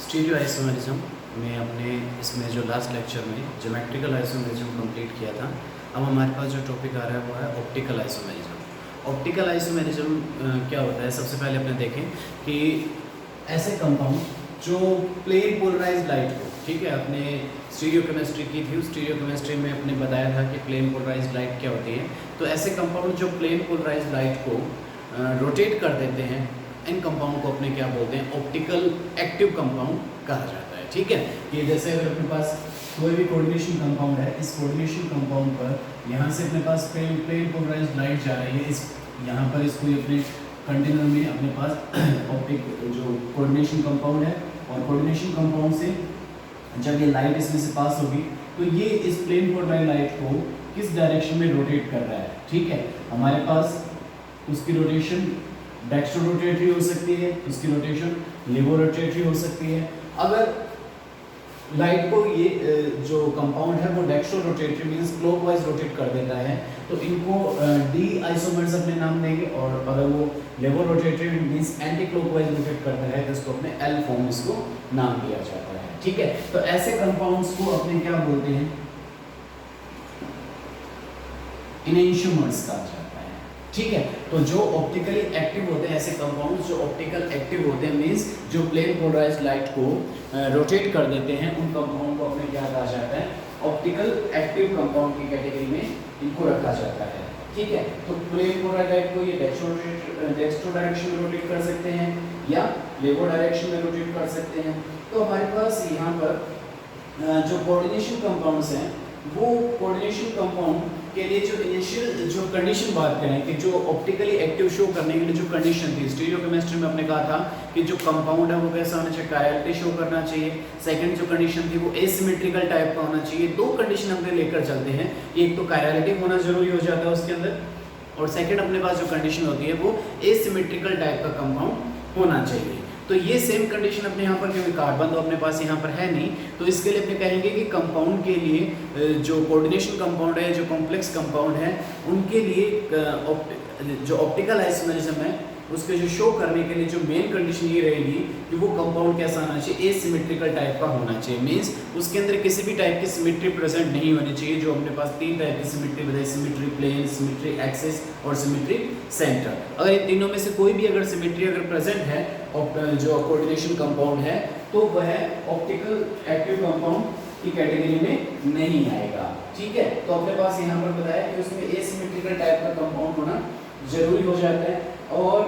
Stereo isomerism में अपने इसमें जो लास्ट लेक्चर में ज्योमेट्रिकल आइसोमेरिज्म कंप्लीट किया था। अब हमारे पास जो टॉपिक आ रहा है वो है ऑप्टिकल आइसोमेरिज्म। ऑप्टिकल आइसोमेरिज्म क्या होता है, सबसे पहले अपने देखें कि ऐसे कंपाउंड जो प्लेन पोलराइज्ड लाइट को, ठीक है, अपने स्टीरियो केमिस्ट्री की थी, उस स्टीरियो केमिस्ट्री में अपने बताया था कि प्लेन पोलराइज्ड लाइट क्या होती है। तो ऐसे कंपाउंड जो प्लेन पोलराइज्ड लाइट को रोटेट कर देते हैं, इन कंपाउंड को अपने क्या बोलते हैं, ऑप्टिकल एक्टिव कंपाउंड कहा जाता है। ठीक है, कि जैसे अगर अपने पास कोई भी कोऑर्डिनेशन कंपाउंड है, इस कोऑर्डिनेशन कंपाउंड पर यहाँ से अपने पास प्लेन पोलराइज्ड लाइट जा रही है, इस यहाँ पर इसको अपने कंटेनर में अपने पास ऑप्टिक जो कोऑर्डिनेशन कंपाउंड है, और कोऑर्डिनेशन कंपाउंड से जब ये लाइट इसमें से पास होगी तो ये इस प्लेन पोलराइज्ड लाइट को किस डायरेक्शन में रोटेट कर रहा है। ठीक है, हमारे पास उसकी रोटेशन डेक्स्ट्रो रोटेटरी हो सकती है, उसकी रोटेशन लेवो रोटेटरी हो सकती है। अगर लाइट को ये जो कंपाउंड है वो dextro rotatory means clockwise rotate कर देता है, तो इनको डी आइसोमर्स अपने नाम देंगे, और अगर वो laevo rotatory means anti clockwise rotate करता है तो इसको अपने एल फॉर्म इसको नाम दिया जाता है। ठीक है, तो ऐसे कंपाउंड्स को अपने क्या बोलते हैं, इनेंशियोमर्स कहा जाता है। ठीक है, तो जो ऑप्टिकली एक्टिव होते हैं, ऐसे कंपाउंड्स जो ऑप्टिकल एक्टिव होते हैं मींस जो प्लेन पोलराइज्ड लाइट को रोटेट कर देते हैं, उन कंपाउंड को अपने क्या कहा जाता है, ऑप्टिकल एक्टिव कंपाउंड की कैटेगरी में इनको रखा जाता है। ठीक है, तो प्लेन पोलराइज्ड लाइट को ये डेक्स्ट्रो डायरेक्शन में रोटेट कर सकते हैं या लेवो डायरेक्शन में रोटेट कर सकते हैं। तो हमारे पास यहाँ पर जो कोऑर्डिनेशन कंपाउंड्स हैं, वो कोऑर्डिनेशन कंपाउंड के लिए जो इनिशियल जो कंडीशन बात करें कि जो ऑप्टिकली एक्टिव शो करने के लिए जो कंडीशन थी, स्टीरियो केमिस्ट्री में हमने कहा था कि जो कंपाउंड है वो कैसा होना चाहिए, कायरलिटी शो करना चाहिए। सेकंड जो कंडीशन थी वो एसिमेट्रिकल टाइप का होना चाहिए। दो कंडीशन हमने लेकर चलते हैं, एक तो कायरलिटी होना जरूरी हो जाता है उसके अंदर, और सेकंड अपने पास जो कंडीशन होती है वो एसिमेट्रिकल टाइप का कंपाउंड होना चाहिए। तो ये सेम कंडीशन अपने यहाँ पर, क्योंकि कार्बन तो अपने पास यहाँ पर है नहीं, तो इसके लिए अपने कहेंगे कि कंपाउंड के लिए जो कोऑर्डिनेशन कंपाउंड है, जो कॉम्प्लेक्स कंपाउंड है, उनके लिए जो ऑप्टिकल आइसोमेरिज्म है उसके जो शो करने के लिए जो मेन कंडीशन ये रहेगी कि वो कंपाउंड कैसा होना चाहिए, एसिमेट्रिकल टाइप का होना चाहिए। मींस उसके अंदर किसी भी टाइप की सिमेट्री प्रेजेंट नहीं होनी चाहिए। जो अपने पास तीन टाइप की सिमेट्री बताई, सिमेट्री प्लेन, सिमेट्री एक्सिस और सिमेट्री सेंटर, अगर इन तीनों में से कोई भी अगर सिमेट्री अगर प्रेजेंट है जो कोऑर्डिनेशन कंपाउंड है, तो वह ऑप्टिकल एक्टिव कंपाउंड की कैटेगरी में नहीं आएगा। ठीक है, तो अपने पास यहाँ पर बताया कि उसमें एसिमेट्रिकल टाइप का कंपाउंड होना जरूरी हो जाता है। और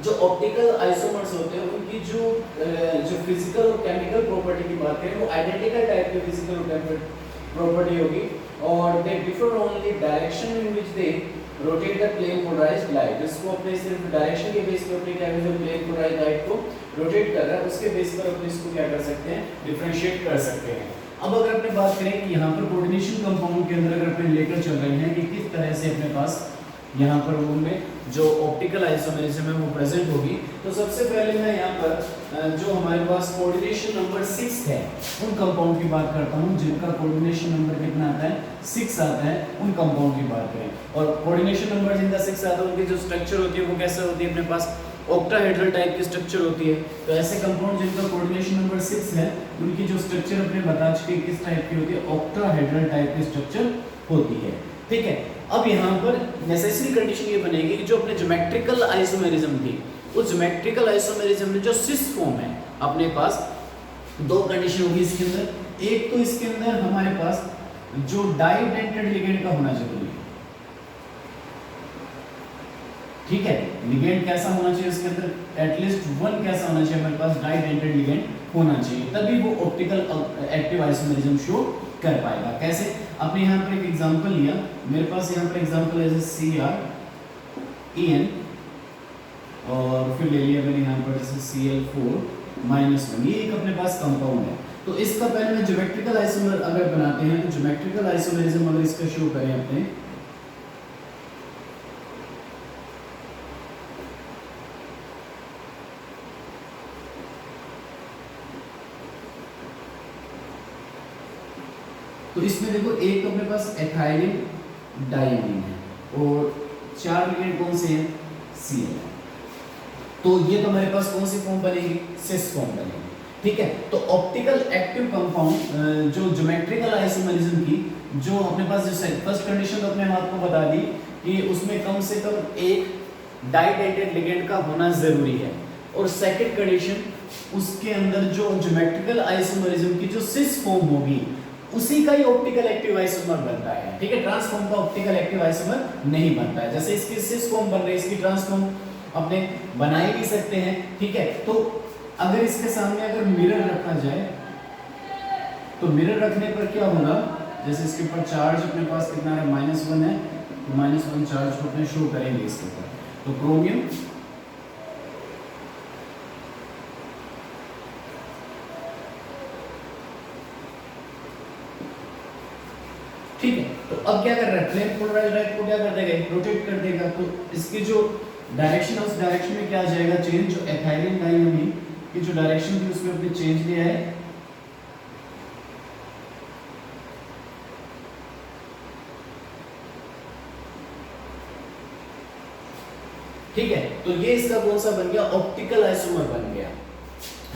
जो ऑप्टिकल आइसोमर्स होते हैं उनकी जो फिजिकल और केमिकल प्रॉपर्टी की बात करें, वो आइडेंटिकल टाइप की फिजिकल और प्रॉपर्टी होगी, और they differ only direction in which they rotate the plane polarised light. इसको अपने सिर्फ डायरेक्शन के बेस पर अपने क्या जो प्लेन पोलराइज्ड लाइट को रोटेट कर रहा है उसके बेस पर अपने इसको क्या कर सकते हैं, डिफरेंशिएट कर सकते हैं। अब अगर अपने बात करें कि यहाँ पर कोऑर्डिनेशन कंपाउंड के अंदर अगर अपने लेकर चल रहे हैं कि किस तरह से अपने पास यहाँ पर उनमें जो ऑप्टिकल आइसोमेरिज्म है वो प्रेजेंट होगी, तो सबसे पहले मैं यहाँ पर जो हमारे पास कोऑर्डिनेशन नंबर 6 है उन कंपाउंड की बात करता हूँ, जिनका कोऑर्डिनेशन नंबर कितना आता है, 6 आता है, उन कंपाउंड की बात करें। और कोऑर्डिनेशन नंबर जिनका 6 आता है उनकी जो स्ट्रक्चर होती है वो कैसे होती है, अपने पास ऑक्टाहेड्रल टाइप की स्ट्रक्चर होती है। तो ऐसे कंपाउंड जिनका कोऑर्डिनेशन नंबर 6 है उनकी जो स्ट्रक्चर अपने बता चुके किस टाइप की होती है, ऑक्टाहेड्रल टाइप की स्ट्रक्चर होती है। ठीक है, अब यहाँ पर नेसेसरी कंडीशन ये बनेगी कि जो अपने ज्योमेट्रिकल आइसोमेरिज्म थी, उस ज्योमेट्रिकल आइसोमेरिज्म में जो सिस फॉर्म है अपने पास दो कंडीशन होगी इसके अंदर। एक तो इसके अंदर हमारे पास जो डाइडेंटेड लिगेंड का होना जरूरी है। ठीक है, लिगेंड कैसा होना चाहिए इसके अंदर, एटलीस्ट वन कैसा होना चाहिए, हमारे पास डाइडेंटेड लिगेंड होना चाहिए, तभी वो ऑप्टिकल एक्टिव आइसोमेरिज्म शो कर पाएगा। कैसे, आपने यहाँ पर एक एग्जांपल लिया, मेरे पास यहाँ पर एग्जांपल है जैसे CrEn, और फिर ले लिया मैंने यहाँ पर जैसे Cl4-1, ये एक अपने पास कंपाउंड है। तो इसका पहले में ज्योमेट्रिकल आइसोमर अगर बनाते हैं, तो ज्योमेट्रिकल आइसोमेरिज्म अगर इसका शो करें अपने, तो इसमें देखो एक तो अपने पास एथाइलिन डाइमीन है और 4 लिगेंड कौन से हैं, Cl। तो ये तो हमारे पास कौन सी फॉर्म बनेगी, सिस फॉर्म बनेगी। ठीक है। तो ऑप्टिकल एक्टिव कंपाउंड जो ज्योमेट्रिकल आइसोमरिज्म की जो अपने पास जो फर्स्ट कंडीशन तो अपने आपको बता दी कि उसमें कम से कम एक डाइडेंटेड लिगेंड का होना जरूरी है, और सेकंड कंडीशन उसके अंदर जो ज्योमेट्रिकल आइसोमरिज्म की जो सिस फॉर्म होगी उसी का ही ऑप्टिकल एक्टिव आइसोमर बनता है। ठीक है, ट्रांसफॉर्म का ऑप्टिकल एक्टिव आइसोमर नहीं बनता है। जैसे इसकी सिस फॉर्म बन रही है, इसकी ट्रांसफॉर्म अपने बना ही नहीं सकते हैं। ठीक है, तो अगर इसके सामने अगर मिरर रखा जाए तो मिरर रखने पर क्या होगा, जैसे इसके ऊपर चार्ज अपने पास कितना है, -1 है, -1 चार्ज को अपने शो करेंगे इसके ऊपर। तो क्रोमियम ठीक है। तो अब क्या कर रहा है, प्लेन पोलराइज्ड लाइट को क्या कर देगा, रोटेट कर देगा। तो इसकी जो डायरेक्शन है उस डायरेक्शन में क्या आ जाएगा, चेंज। जो एथाइलिन डाइअमीन की जो डायरेक्शन थी उसमें अपने चेंज लिया है। ठीक है, तो ये इसका कौन सा बन गया, ऑप्टिकल आइसोमर बन गया,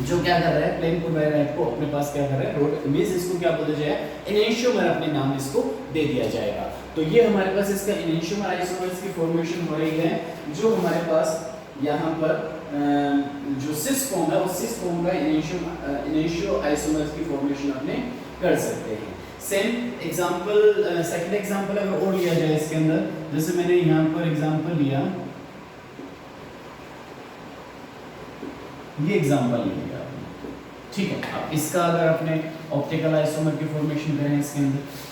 जो क्या कर रहा है, प्लेन पोलराइज्ड लाइट को अपने पास क्या कर रहा है, रोट मींस इसको क्या बोला जाएगा, एनेंशियोमर अपने नाम इसको दे दिया जाएगा। तो ये हमारे पास इसका एनेंशियोमर आइसोमर्स की फॉर्मेशन हो रही है, जो हमारे पास यहाँ पर जो सिस फॉर्म है, उस सिस फॉर्म का एनेंशियो आइसोमर्स की फॉर्मेशन अपने कर सकते हैं। सेम एग्जांपल, सेकंड एग्जांपल अगर और लिया जाए इसके अंदर, जैसे मैंने यहाँ पर एग्जांपल लिया, ये एग्जांपल लिया, ठीक है। अब इसका अगर अपने ऑप्टिकल आइसोमर की फॉर्मेशन करें इसके अंदर,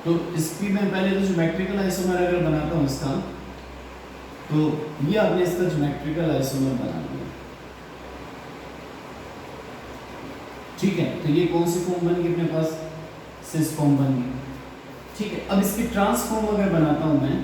तो इसकी मैं पहले तो ज्योमेट्रिकल आइसोमर अगर बनाता हूँ इसका, तो ये आपने इसका ज्योमेट्रिकल आइसोमर बना लिया, ठीक है। तो ये कौन सी फॉर्म बन गई अपने पास, सिस फॉर्म बन गई, ठीक है। अब इसकी ट्रांसफॉर्म अगर बनाता हूँ मैं,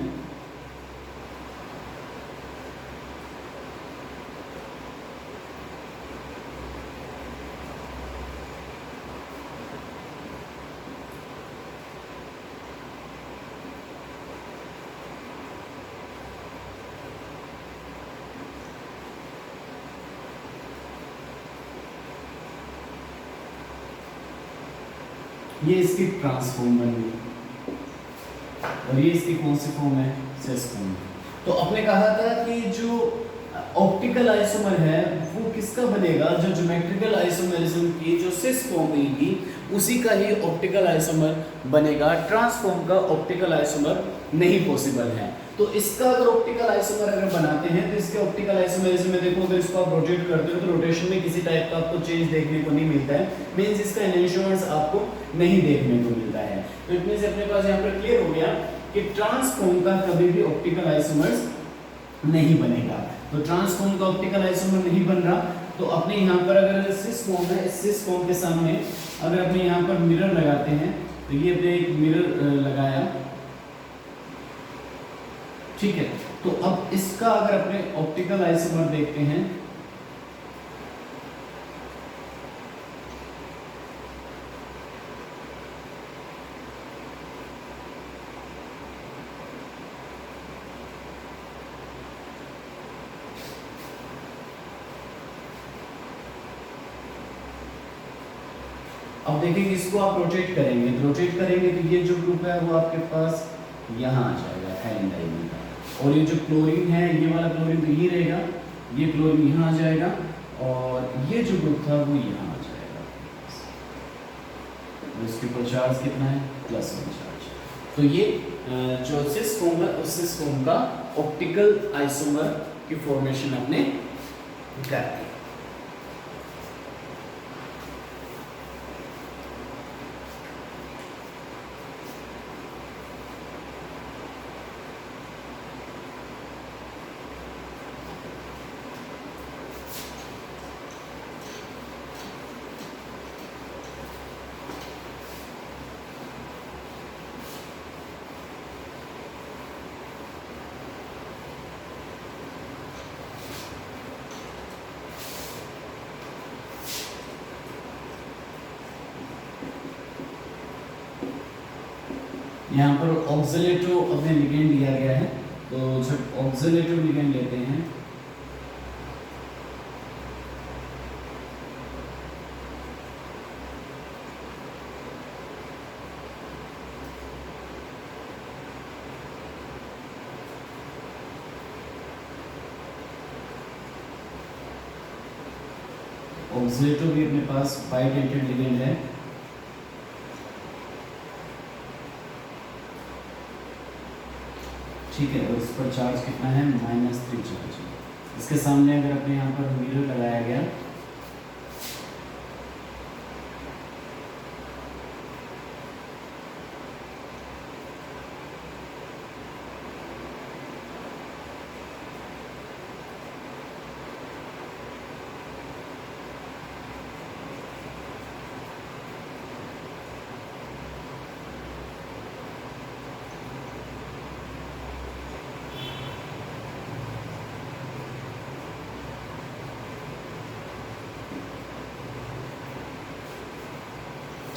ये इसकी ट्रांसफॉर्म बन गई, और ये इसकी कौन सी फॉर्म है, सिस फॉर्म। तो आपने कहा था कि जो ऑप्टिकल आइसोमर है वो किसका बनेगा, जो ज्योमेट्रिकल आइसोमरिज्म की जो सिस फॉर्म होगी उसी का ही ऑप्टिकल आइसोमर बनेगा। ट्रांसफॉर्म का ऑप्टिकल आइसोमर नहीं पॉसिबल है। तो इसका अगर ऑप्टिकल आइसोमर अगर बनाते हैं तो इसके ऑप्टिकल आइसोमरिज्म में देखो, अगर इसको आप रोटेट करते हो तो रोटेशन में किसी टाइप का आपको चेंज देखने को नहीं मिलता है, मींस इसका एनेंशियोमर्स आपको नहीं देखने को मिलता है। तो इतने से अपने पास यहाँ पर क्लियर हो गया कि ट्रांसफॉर्म का कभी भी ऑप्टिकल आइसोमर्स नहीं बनेगा। तो ट्रांसफॉर्म का ऑप्टिकल आइसोमर नहीं बन रहा, तो अपने यहाँ पर अगर सिस फॉर्म है, इस सिस फॉर्म के सामने अगर अपने यहाँ पर मिरर लगाते हैं, तो ये अपने एक मिरर लगाया, ठीक है। तो अब इसका अगर अपने ऑप्टिकल आइसोमर देखते हैं, अब देखेंगे इसको आप रोटेट करेंगे, तो रोटेट करेंगे तो ये जो ग्रुप है वो आपके पास यहाँ आ जाएगा एथाइलिन डाइमीन का, और ये जो क्लोरीन है, ये वाला क्लोरीन तो ये रहेगा, ये क्लोरीन यहाँ आ जाएगा, और ये जो ग्रुप था वो यहाँ आ जाएगा। इसके ऊपर चार्ज कितना है, +1 चार्ज। तो ये जो सिस फॉर्म है उस सिस फॉर्म का ऑप्टिकल आइसोमर की फॉर्मेशन अपने कर दी। यहाँ पर ऑक्सीलेटिव अपने लिगेंड दिया गया है, तो जब ऑक्सीलेटिव लिगेंड लेते हैं ऑक्सीलेटिव भी अपने पास बाइडेंटेड लिगेंड है, ठीक है, और इस पर चार्ज कितना है -3 चार्ज। इसके सामने अगर अपने यहाँ पर मिरर लगाया गया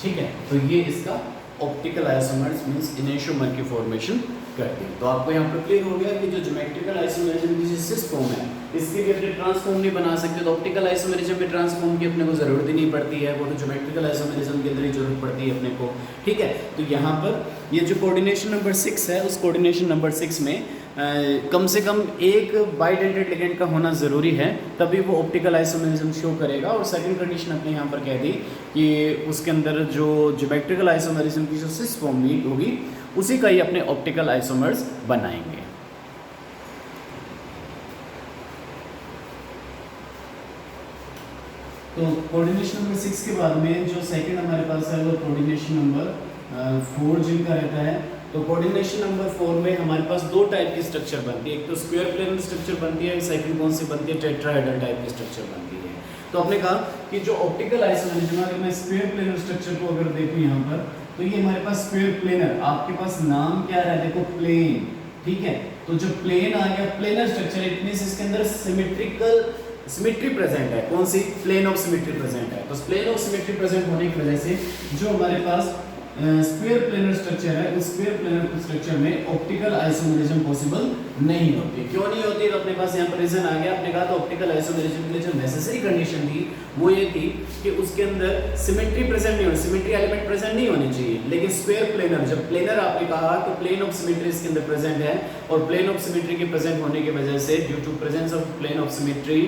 ठीक है, तो ये इसका ऑप्टिकल आइसोमर्स मींस इनेंशियोमर की फॉर्मेशन करते हैं। तो आपको यहाँ पर क्लियर हो गया कि जो ज्योमेट्रिकल आइसोमेरिज्म की सिस फॉर्म है इसके भी अपने ट्रांसफॉर्म नहीं बना सकते, तो ऑप्टिकल आइसोमेरिज्म में ट्रांसफॉर्म की अपने को जरूरत ही नहीं पड़ती है, वो तो ज्योमेट्रिकल आइसोमेरिज्म के अंदर ही जरूरत पड़ती है अपने को। ठीक है, तो यहाँ पर ये जो कोऑर्डिनेशन नंबर 6 है उस कोऑर्डिनेशन नंबर 6 में कम से कम एक बाइडेंटेड लिगेंड का होना ज़रूरी है, तभी वो ऑप्टिकल आइसोमेरिज्म शो करेगा। और सेकंड कंडीशन अपने यहाँ पर कह दी कि उसके अंदर जो ज्योमेट्रिकल आइसोमेरिज्म की जो सिस फॉर्म होगी उसी का ही अपने ऑप्टिकल आइसोमर्स बनाएंगे। तो कोऑर्डिनेशन नंबर 6 के बाद में जो सेकंड हमारे पास है वो कोऑर्डिनेशन नंबर 4 जिनका रहता है। तो कोऑर्डिनेशन नंबर 4 में हमारे पास दो टाइप की स्ट्रक्चर बनती है, एक तो स्क्वायर प्लेन स्ट्रक्चर बनती है, सेकंड कौन सी बनती है, टेट्राहेड्रल टाइप की स्ट्रक्चर बनती है। तो आपने कहा कि जो ऑप्टिकल आइसोमेरिज्म, अगर मैं स्क्वायर प्लेनर स्ट्रक्चर को अगर देखूं यहाँ पर, तो ये हमारे पास स्क्वायर प्लेनर, आपके पास नाम क्या रहा है देखो, प्लेन। ठीक है, तो जो प्लेन आ गया प्लेनर स्ट्रक्चर, इट मींस इसके अंदर सिमेट्री प्रेजेंट है। कौन सी? प्लेन ऑफ सिमेट्री प्रेजेंट है। तो प्लेन ऑफ सिमेट्री प्रेजेंट होने की वजह से जो हमारे पास स्क्वायर प्लेनर स्ट्रक्चर है उस स्क्वायर प्लेनर स्ट्रक्चर में ऑप्टिकल आइसोमेरिज्म पॉसिबल नहीं होती। क्यों नहीं होती? तो अपने पास यहाँ पर रीजन आ गया। आपने कहा तो ऑप्टिकल आइसोमेरिज्म के लिए जो नेसेसरी कंडीशन थी वो ये थी कि उसके अंदर सिमेट्री प्रेजेंट नहीं होनी, सिमेट्री एलिमेंट प्रेजेंट नहीं होने चाहिए। लेकिन स्क्वायर प्लेनर, जब प्लेनर आपने कहा तो प्लेन ऑफ सिमेट्री इसके अंदर प्रेजेंट है, और प्लेन ऑफ सिमेट्री के प्रेजेंट होने की वजह से due to presence of plane of symmetry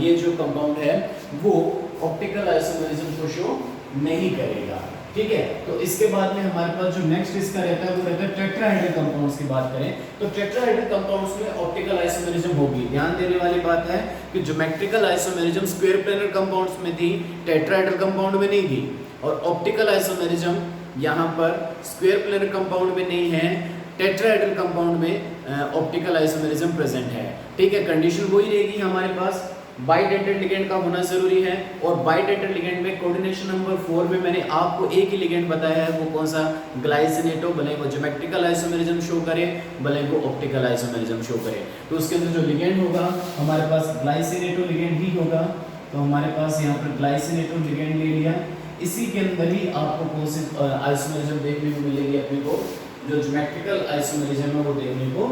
ये जो कंपाउंड है वो ऑप्टिकल आइसोमेरिज्म को शो नहीं करेगा। ठीक है, तो इसके बाद में हमारे पास जो नेक्स्ट इसका रहता है वो रहता है टेट्राहेड्रल कंपाउंड्स की बात करें तो टेट्राहेड्रल कंपाउंड्स में ऑप्टिकल आइसोमेरिज्म होगी। ध्यान देने वाली बात है कि geometrical isomerism square planar compounds में थी, टेट्राहेड्रल कंपाउंड में नहीं थी, और ऑप्टिकल आइसोमेरिज्म यहाँ पर स्क्वायर प्लेनर कंपाउंड में नहीं है, टेट्राहेड्रल कंपाउंड में ऑप्टिकल आइसोमेरिज्म प्रेजेंट है। ठीक है, कंडीशन वही रहेगी हमारे पास, बाइडेंटेड लिगेंड का होना जरूरी है। और बाइडेंटेड लिगेंड में कोऑर्डिनेशन नंबर 4 में मैंने आपको एक ही लिगेंड बताया है, वो कौन सा? ग्लाइसिनेटो। भले वो ज्योमेट्रिकल आइसोमेरिज्म शो करे, भले वो ऑप्टिकल आइसोमेरिज्म शो करे, तो उसके अंदर जो लिगेंड होगा हमारे पास ग्लाइसिनेटो लिगेंड ही होगा। तो हमारे पास यहाँ पर ग्लाइसिनेटो लिगेंड ले लिया, इसी के अंदर ही आपको कौन सी आइसोमेरिज्म देखने को मिलेगी अपने को, जो ज्योमेट्रिकल आइसोमेरिज्म है वो देखने को,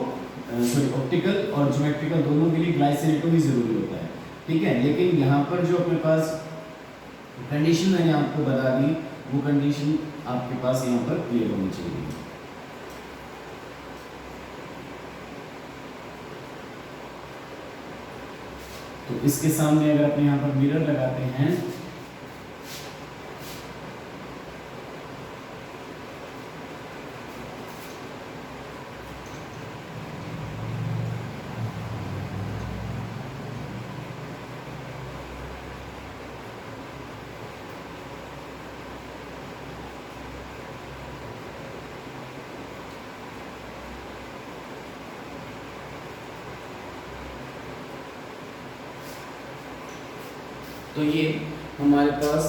ऑप्टिकल और ज्योमेट्रिकल दोनों के लिए ग्लाइसिनेटो ही जरूरी होता है। ठीक है, लेकिन यहाँ पर जो अपने पास कंडीशन मैंने आपको बता दी वो कंडीशन आपके पास यहाँ पर क्लियर होनी चाहिए। तो इसके सामने अगर अपने यहाँ पर मिरर लगाते हैं तो ये हमारे पास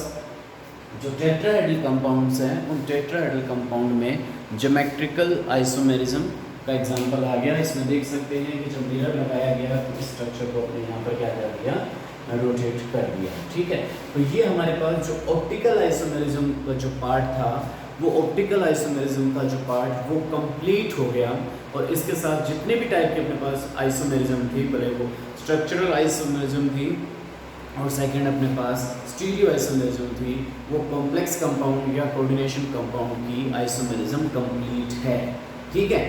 जो टेट्राहेड्रल कंपाउंड्स हैं उन टेट्राहेड्रल कंपाउंड में ज्योमेट्रिकल आइसोमेरिज्म का एग्जांपल आ गया। इसमें देख सकते हैं कि जब मिरर लगाया गया तो इस स्ट्रक्चर को अपने यहाँ पर क्या कर दिया, रोटेट कर दिया। ठीक है, तो ये हमारे पास जो ऑप्टिकल आइसोमेरिज्म का जो पार्ट था वो ऑप्टिकल आइसोमेरिज्म का जो पार्ट वो कंप्लीट हो गया। और इसके साथ जितने भी टाइप के अपने पास आइसोमेरिज्म थी, भले वो स्ट्रक्चरल आइसोमेरिज्म थी और सेकंड अपने पास स्टीरियो आइसोमेरिज्म थी, वो कॉम्प्लेक्स कंपाउंड या कोऑर्डिनेशन कंपाउंड की आइसोमेरिज्म कंप्लीट है। ठीक है,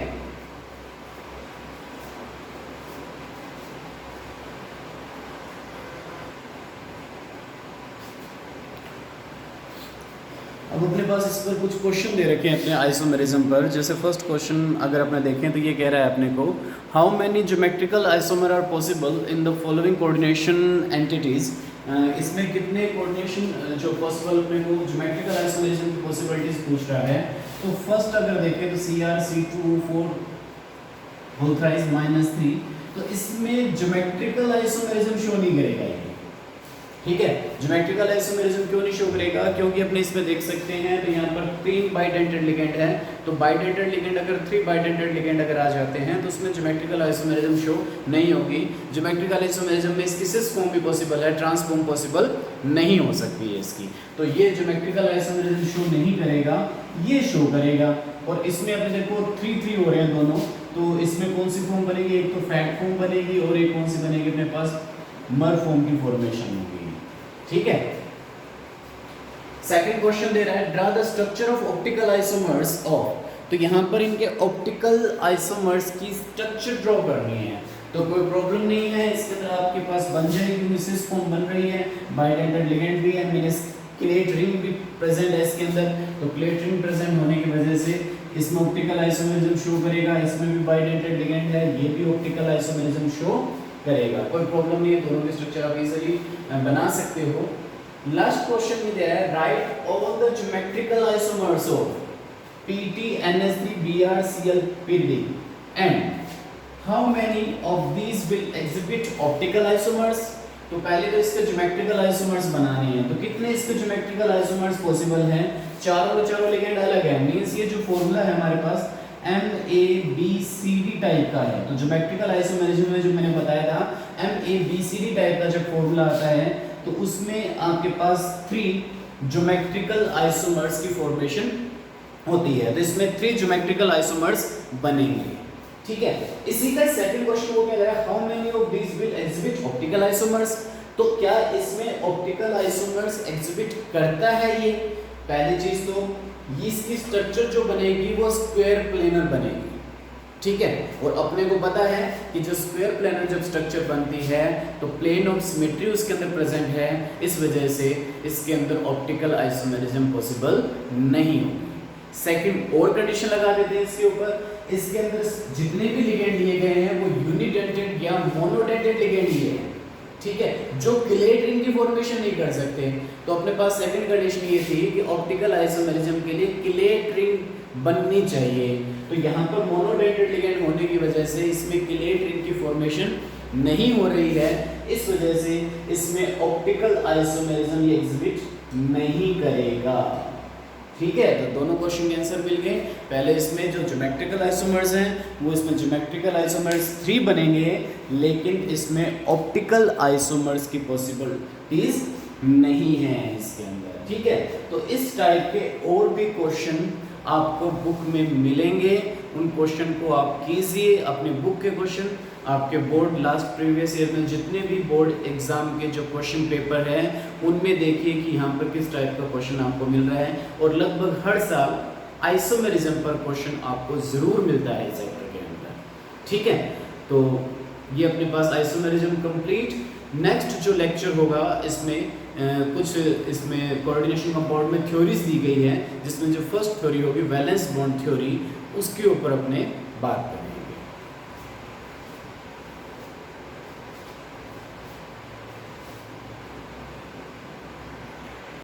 अब अपने पास इस पर कुछ क्वेश्चन दे रखे हैं अपने आइसोमेरिज्म पर। जैसे फर्स्ट क्वेश्चन अगर अपने देखें तो ये कह रहा है अपने को, how many geometrical isomer are possible in the following coordination entities. इसमें कितने कोऑर्डिनेशन जो पॉसिबल अपने को ज्योमेट्रिकल आइसोमेरिज्म की पॉसिबिलिटीज पूछ रहा है। तो फर्स्ट अगर देखें तो CR C2O4 होल थ्राइस -3, तो इसमें ज्योमेट्रिकल आइसोमेरिज्म शो नहीं करेगा ये। ठीक है, ज्योमेट्रिकल आइसोमेरिज्म क्यों नहीं शो करेगा, क्योंकि अपने इसमें देख सकते हैं तो यहाँ पर 3 बाइडेंटेड लिगेंड है। तो बाइडेंटेड लिगेंड अगर 3 बाइडेंटेड लिगेंड अगर आ जाते हैं तो उसमें ज्योमेट्रिकल आइसोमेरिज्म शो नहीं होगी। ज्योमेट्रिकल आइसोमेरिज्म में इसकी सिस फॉर्म भी पॉसिबल है, ट्रांस फॉर्म पॉसिबल नहीं हो सकती है इसकी। तो ये ज्योमेट्रिकल आइसोमेरिज्म शो नहीं करेगा, ये शो करेगा। और इसमें अपने देखो 3 हो रहे हैं दोनों, तो इसमें कौन सी फॉर्म बनेगी, एक तो फैट फॉर्म बनेगी और एक कौन सी बनेगी अपने पास मर फॉर्म की फॉर्मेशन होगी। ठीक है, सेकंड क्वेश्चन दे रहा है, draw the structure of optical isomers of. तो यहाँ पर इनके ऑप्टिकल आइसोमर्स की स्ट्रक्चर ड्रॉ करनी है। तो कोई प्रॉब्लम नहीं है, इसके अंदर आपके पास बन जाएगी, सिस फॉर्म बन रही है, बाइडेंटेड लिगेंड भी है, मींस क्लेट रिंग भी प्रेजेंट है इसके अंदर। तो क्लेट रिंग प्रेजेंट होने की वजह से इसमें ऑप्टिकल आइसोमेरिज्म शो करेगा, इसमें भी बाइडेंटेड लिगेंड है, ये भी ऑप्टिकल आइसोमेरिज्म शो करेगा। कोई प्रॉब्लम नहीं है, दोनों के स्ट्रक्चर आप इजीली बना सकते हो। लास्ट क्वेश्चन में दिया है, right all the geometrical isomers of PT NH3 Br Cl PD and how many of these will exhibit optical isomers. तो पहले तो इसके ज्योमेट्रिकल आइसोमर्स बनाने हैं। तो कितने इसके ज्योमेट्रिकल आइसोमर्स पॉसिबल हैं, चारों लिगेंड अलग है। मींस ये जो फॉर्मूला है हमारे पास MABCD टाइप का है। तो ज्योमेट्रिकल आइसोमेरिज्म में जो मैंने बताया था MABCD टाइप का जब फॉर्मूला आता है तो उसमें आपके पास 3 ज्योमेट्रिकल आइसोमर्स की फॉर्मेशन होती है। तो इसमें 3 ज्योमेट्रिकल आइसोमर्स बनेंगे। ठीक है, इसी का सेकंड क्वेश्चन वो कह रहा है, how many of these will exhibit optical isomers. तो क्या इसमें ऑप्टिकल आइसोमर्स एग्जिबिट करता है ये। पहली चीज तो इसकी स्ट्रक्चर जो बनेगी वो स्क्वायर प्लेनर बनेगी। ठीक है, और अपने को पता है कि जो स्क्वायर प्लेनर जब स्ट्रक्चर बनती है तो प्लेन ऑफ सिमेट्री उसके अंदर प्रेजेंट है, इस वजह से इसके अंदर ऑप्टिकल आइसोमेरिज्म पॉसिबल नहीं होगी। सेकंड और कंडीशन लगा देते हैं इसके ऊपर, इसके अंदर जितने भी लिगेंड लिए गए हैं वो यूनिडेंटेड या मोनोडेंटेड लिगेंड लिए हैं। ठीक है, जो क्लेट रिंग की फॉर्मेशन नहीं कर सकते। तो अपने पास सेकंड कंडीशन ये थी कि ऑप्टिकल आइसोमेरिज्म के लिए क्लेट रिंग बननी चाहिए। तो यहाँ पर मोनोडेंटेड लिगेंड होने की वजह से इसमें क्लेट रिंग की फॉर्मेशन नहीं हो रही है, इस वजह से इसमें ऑप्टिकल आइसोमेरिज्म ये एग्जिबिट नहीं करेगा। ठीक है, तो दोनों क्वेश्चन के आंसर मिल गए। पहले इसमें जो ज्योमेट्रिकल आइसोमर्स हैं वो इसमें ज्योमेट्रिकल आइसोमर्स 3 बनेंगे, लेकिन इसमें ऑप्टिकल आइसोमर्स की पॉसिबिलिटीज नहीं है इसके अंदर। ठीक है, तो इस टाइप के और भी क्वेश्चन आपको बुक में मिलेंगे, उन क्वेश्चन को आप कीजिए। अपने बुक के क्वेश्चन आपके बोर्ड लास्ट प्रीवियस ईयर में जितने भी बोर्ड एग्जाम के जो क्वेश्चन पेपर हैं उनमें देखिए कि यहाँ पर किस टाइप का क्वेश्चन आपको मिल रहा है। और लगभग हर साल आइसोमेरिज्म पर क्वेश्चन आपको ज़रूर मिलता है इस चैप्टर के अंदर। ठीक है, तो ये अपने पास आइसोमेरिज्म कंप्लीट। नेक्स्ट जो लेक्चर होगा इसमें कुछ इसमें कोऑर्डिनेशन कंपाउंड में थ्योरीज दी गई है, जिसमें जो फर्स्ट थ्योरी होगी वैलेंस बॉन्ड थ्योरी, उसके ऊपर अपने बात करेंगे।